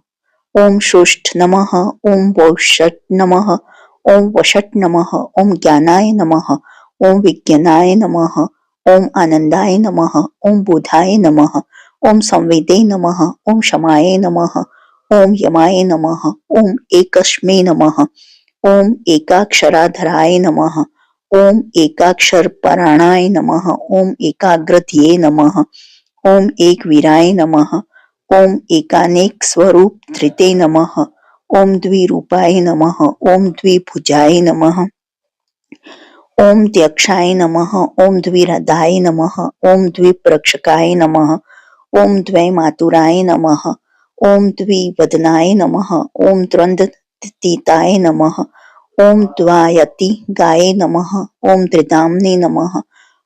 ओम शोष्ठ नमः, ओम वौषट नमः, ओम वषट नमः, ओम ज्ञानाय नमः, ओम विज्ञानाय नमः, ओम आनंदाय नमः, ओम बोधाय नमः, ओम संवेदे नमः, ओम क्षमाय नमः, ओम यमाय नमः, ओम एकस्मै नमः, ओम एकाक्षराधराय नमः, ओम एकाक्षर पराणाय नमः, ओम एकाग्रधिये नमः, ओम एक वीराय नमः, ओम एकानेक स्वरूप धृते नमः, ओम द्विरूपाय नमः, ओम द्विभुजाय नमः, ओम द्यक्षाय नमः, ओम द्विहृदाय नमः, ओम द्विप्रक्षकाय नमः, ओम द्वैमातुराय नमः, ओम द्विवदनाय नमः, ओम द्वन्द्वतीताय नमः, ओम द्वायति गाय नमः, ओम त्रिदाम्ने नमः,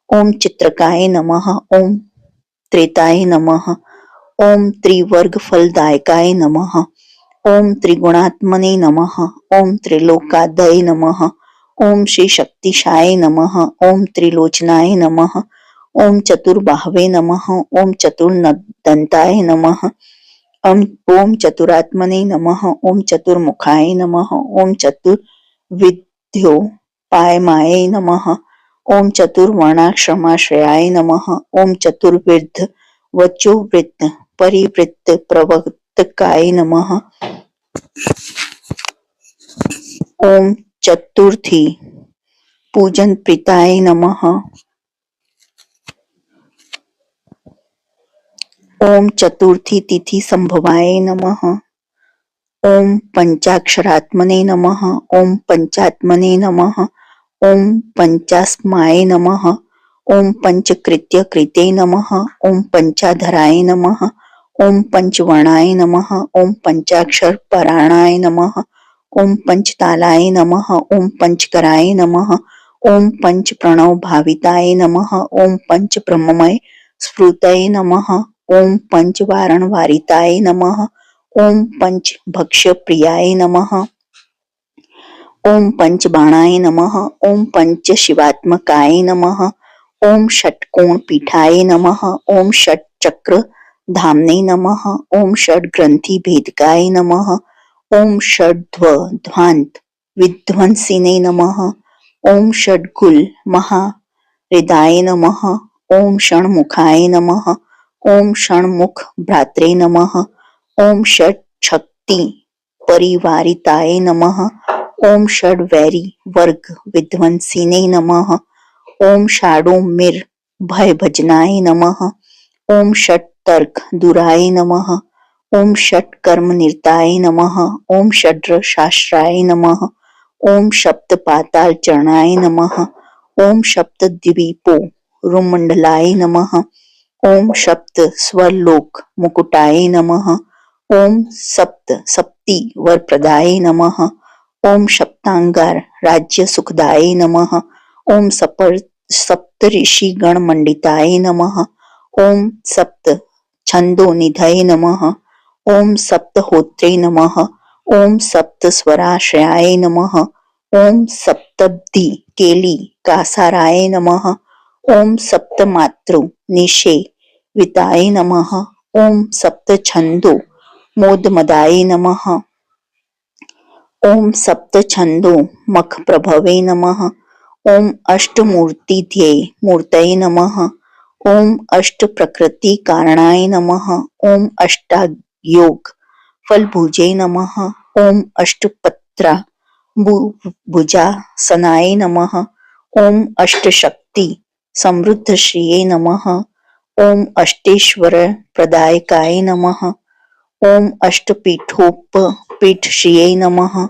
ओम चित्रकाय नमः, ओम त्रेताय नमः, ओम त्रिवर्ग फलदायकाय नमः, ओम त्रिगुणात्मने नमः, ओम त्रिलोकादय नमः, ओम श्री शक्तिशाय नमः, ओम त्रिलोचनाय नमः, ओम चतुर्बाहवे नमः, ओम चतुर्दंताय नमः, ओम चतुरात्मने नमः, ओम चतुर्मुखाय नमः, ओम चतुर्विद्योपायमाय नमः, ओम चतुर्वर्णाश्रमाश्रयाय नमः, ओम चतुर्विध वचोवृत्त परिवृत्त प्रवर्तकाय नमः, ओम चतुर्थी पूजन प्रीताय नमः, ओम चतुर्थी तिथि संभवाय नमः, ओम पंचाक्षरात्मने नमः, ओम पंचात्मने नमः, ओम पंचास्माय नमः, ओम पंचकृत्य कृते नमः, ओम पंचाधराय नमः, ओम पंचवर्णाय नमः, ओम पंचाक्षर पराणाय नमः, ओम पंचतालाय नमः, ओम पंचकराय नमः, ओम पंच प्रणव भाविताय नमः, ओम पंच ब्रह्ममय स्फुरतये नमः, ओम पंच वारण वारिताय नमः। ओम पंच भक्ष्य प्रियाय नमः। ओम पंच बाणाय नमः। ओम पंच शिवात्मकाय नमः। ओम षटकोण पीठाय नमः। ओम षट चक्र धामने नमः। ओम षट ग्रंथि भेदकाय नमः। ओम षड्ध्वंत विध्वंसिने नमः। ओम षड्गुल महाहृदाय नमः। ओम षण्मुखाय नमः। ओम षण्मुख भ्रात्रे नमः। ओम षट शक्ति परिवारिताय नमः। ओम षड्वैरी वर्ग विध्वंसिने नमः। ओम षाडोमिर भय भजनाय नमः। ओम षट तर्क दुराय नमः। ओम षट कर्म निरताय नमः। ओम षड्र शास्त्राय नमः। ओम सप्त पाताल चरणाय नमः। ओम सप्त द्वीपो रुमंडलाय नमः। ओम सप्त स्वरलोक मुकुटाय नमः। ओम सप्त सप्ति वरप्रदाय नमः। ओम सप्तांगार राज्य सुखदाय नमः। ओम सप्त ऋषि गण मंडिताय नमः। ओम सप्त छंदो निधये नमः। ओम सप्त होत्रे नमः। ओम सप्त स्वराश्रयाय नमः। ओम सप्तब्धि केली कासाराय नमः। ओम सप्त मातृ निषेविताय नमः। ओम सप्त छंदो मोदमदाय नमः। ओम सप्त छंदो मख प्रभवे नमः। ओम अष्टमूर्ति ध्येय मूर्तये नमः। ओम अष्ट प्रकृति कारणाय नमः। ओम अष्टायोग फलभुजे नमः। ओम अष्टपत्रा भुजासनाय नमः। ओम अष्टशक्ति समृद्ध श्रिये नमः। ओम अष्टेश्वर प्रदायकाय नमः। ओम अष्टपीठोपपीठ श्रिये नमः।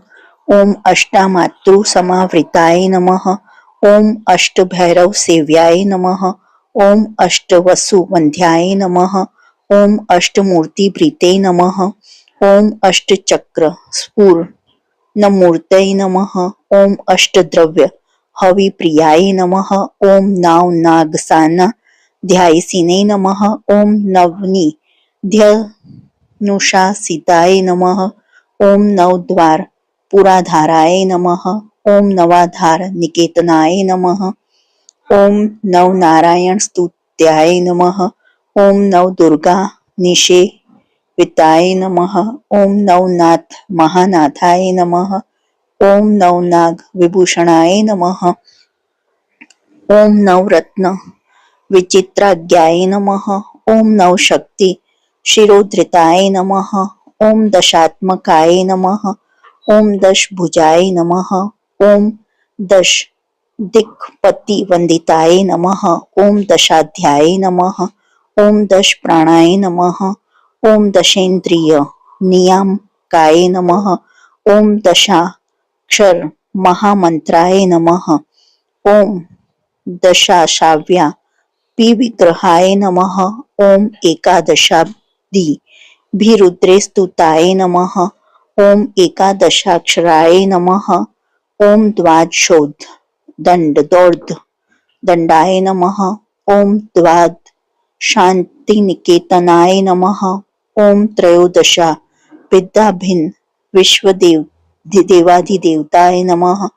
ओम अष्टामातृ समावृताय नमः। ओम अष्टभैरव सेव्याय नमः। ओम अष्टवसु वंध्याय नमः। ओम अष्टमूर्ति भृते नमः। ओम अष्टचक्र स्फूर्णमूर्तये नमः। ओम अष्टद्रव्य हविप्रियाय नमः। ओम नाव नागसाना ध्यायसिने नमः। ओम नवनिध्यनुशासिताय नमः। ओम नवद्वार पुराधाराय नमः। ओम नवाधार निकेतनाय नमः। ओम नवनारायण स्तुत्याय नमः। ओम नवदुर्गा निषेविताय नमः। ओम नवनाथ महानाथाय नमः। ओम नवनाग विभूषणाय नमः। ओम नवरत्न विचित्राज्ञाय नमः। ओम नवशक्ति शिरोधृताय नमः। ओम दशात्मकाय नमः। ओम दशभुजाय नमः। ओम दश दिक्पति वंदिताय नमः। ओम दशाध्याय नमः। ओम दश प्राणाय नमः। ओम दशेन्द्रिय नियामकाय नमः। ओम दशाक्षर महामंत्राय नमः। ओम दशाशाव्या विग्रहाय नमः। ओम एकादशाब्दि भीरुद्रे स्तुताय नमः। ओम एकादशाक्षराय नमः। ओम द्वादशोध दंडाय नमः। ओम द्वाद शांति निकेतनाय नमः। ओम त्रयोदशा विद्याभिन्न विश्वदेव देवाधिदेवताय नमः।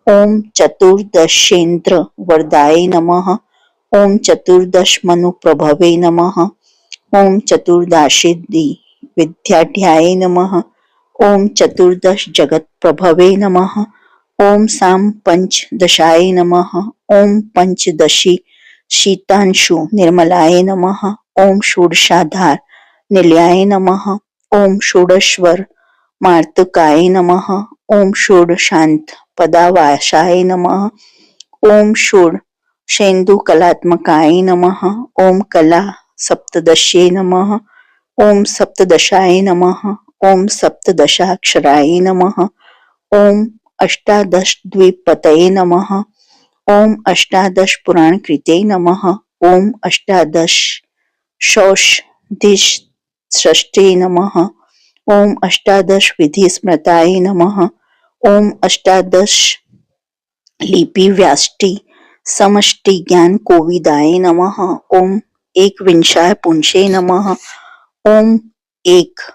ओम चतुर्दशेन्द्र वरदाय नमः। ओम चतुर्दश मनु प्रभवे नमः। ओम चतुर्दशिद्धि विद्याढ्याय नमः। ओम चतुर्दश जगत प्रभवे नमः। ओम साम पंचदशाय नमः। ओम पंचदशी शीतांशु निर्मलाय नमः। ओम षोडशाधार निलयाय नमः। ओम षोडश्वर मार्तकाय नमः। ओम षोडशांत पदावासाय नमः। ओम षोडशेन्दु कलात्मकाय नमः। ओम कला सप्तदश्ये नमः। ओम सप्तदशाय नमः। ओम सप्तदशाक्षराय नमः। ओम अष्टादश द्विपतये नमः। ओम अष्टादश पुराण कृते नमः। ओम अष्टादश षष्ठे नमः। ओम अष्टादश विधि स्मृताय नमः। ओम अष्टादश लिपि व्याष्टि समष्टि ज्ञान कोविदाय नमः। ओम एकविंशाय पुंसे नमः। ओम एकविंशत्यगु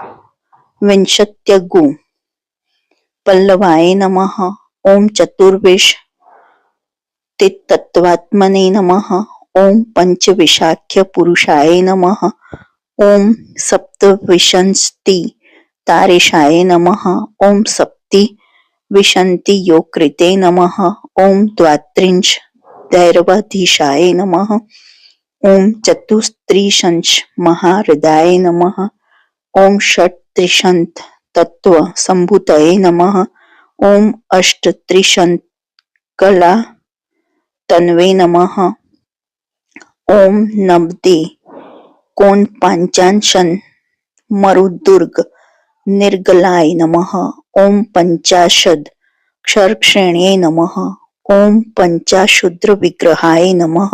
पल्लवाय नमः। ओम चतुर्विंशतितत्त्वात्मने नमः। ओम पंचविंशाख्य पुरुषाय नमः। ओम सप्तविंशति तारेशाय नमः। ओम सप्तविंशति योगकृते नमः। ओम द्वात्रिंश दैरवाधीशाय नमः। ओम चतुस्त्रिशंच महाहृदयाय नमः। ओम षट्त्रिशंत तत्व संभूतये नमः। ओम अष्टत्रिशंत कला तन्वे नमः। ओम नवदे कोण पांचांशन मरुदुर्ग निर्गलाय नमः। ओम पंचाशद क्षरक्षेण्ये नमः। ओम पंचाशुद्र विग्रहाय नमः।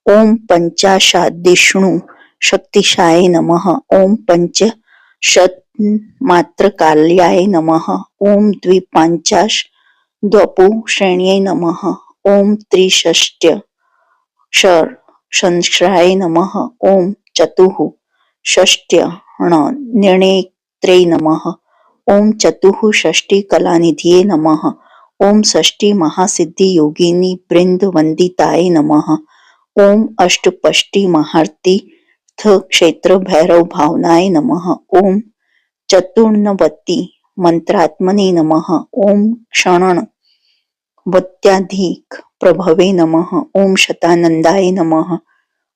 ओम पंचाशादिष्णु शक्तिशाय नमः। ओम पंचशत मात्रकाल्याय नमः। ओम द्विपंचाश द्वपु श्रेण्ये नमः। ओम त्रिषष्ट्य संश्राय नमः। ओम चतुः षष्ट्य निर्णेत्रे नमः। ओम चतुः षष्टि कलानिधिये नमः। ओम षष्टि महासिद्धि योगिनी वृंद वंदिताय नमः। ओम अष्टपष्टि महातीर्थ क्षेत्र भैरव भावनाय नमः। ओम चतुर्नवति मंत्रात्मने नमः। ओम क्षणवत्याधिक प्रभवे नमः। ओम शतानंदाय नमः।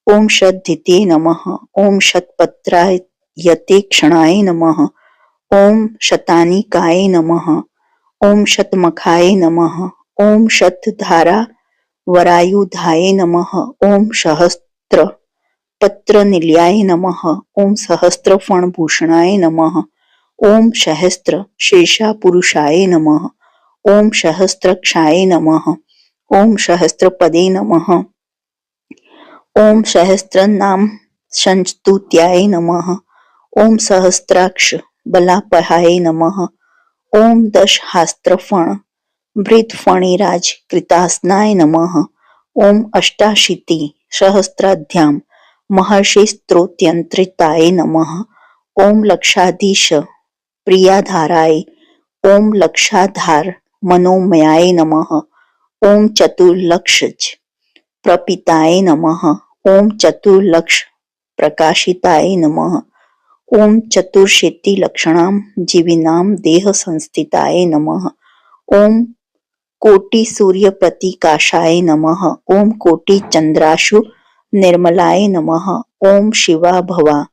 ओम शतद्वितीये नमः। ओम शतपत्रायते क्षणाय नमः। ओम शतानिकाय नमः। ओम शतमखाय नमः। ओम शतधारा वरायुधाय नमः। ओम सहस्त्र पत्र निलयाय नमः। ओम सहस्त्र फणभूषणाय नमः। ओम सहस्त्र शेषा पुरुषाय नमः। ओम सहस्त्रक्षाय नमः। ओम सहस्त्रपदे नमः। ओम सहस्त्र नाम संस्तुत्याय नमः। ओम सहस्त्राक्ष बलापहाय नमः। ओम दशहास्त्रफण वृद्धफणिराज कृतासनाय नमः। ओम अष्टाशीति सहस्राध्याम महर्षि स्तोत्रयंत्रिताय नमः। ओम लक्षाधीश प्रियाधाराय। ओम लक्षाधार मनोमयाय नमः। ओम चतुर्लक्षज प्रपिताय नमः। ओम चतुर्लक्ष प्रकाशिताय नमः। ओम चतुर्शीति लक्षणाम जीविनाम देह संस्थिताय नमः। ओम कोटि सूर्य प्रतीकाशाय नमः। ओम कोटि चंद्राशु निर्मलाय नमः। ओम शिवा भवा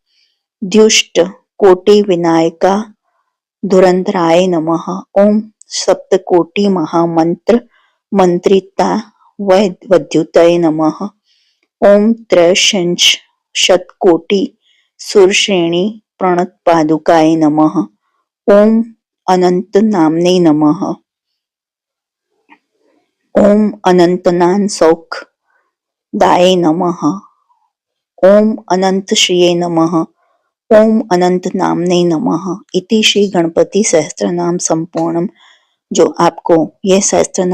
द्युष्ट कोटि विनायका धुरंधराय नमः। ओम सप्तकोटि महामंत्र मंत्रिता वैद्युतये नमः। ओम त्रयशंश शतकोटि सुरश्रेणी प्रणतपादुकाय नमः। ओम अनंत नामने नमः। ओम अनंतनान सौखदाय नमः। ओम अनंत श्रिये नमः। ओम अनंत नामने नमः। इति श्री गणपति सहस्त्रनाम संपूर्णम। जो आपको यह सहस्त्रनाम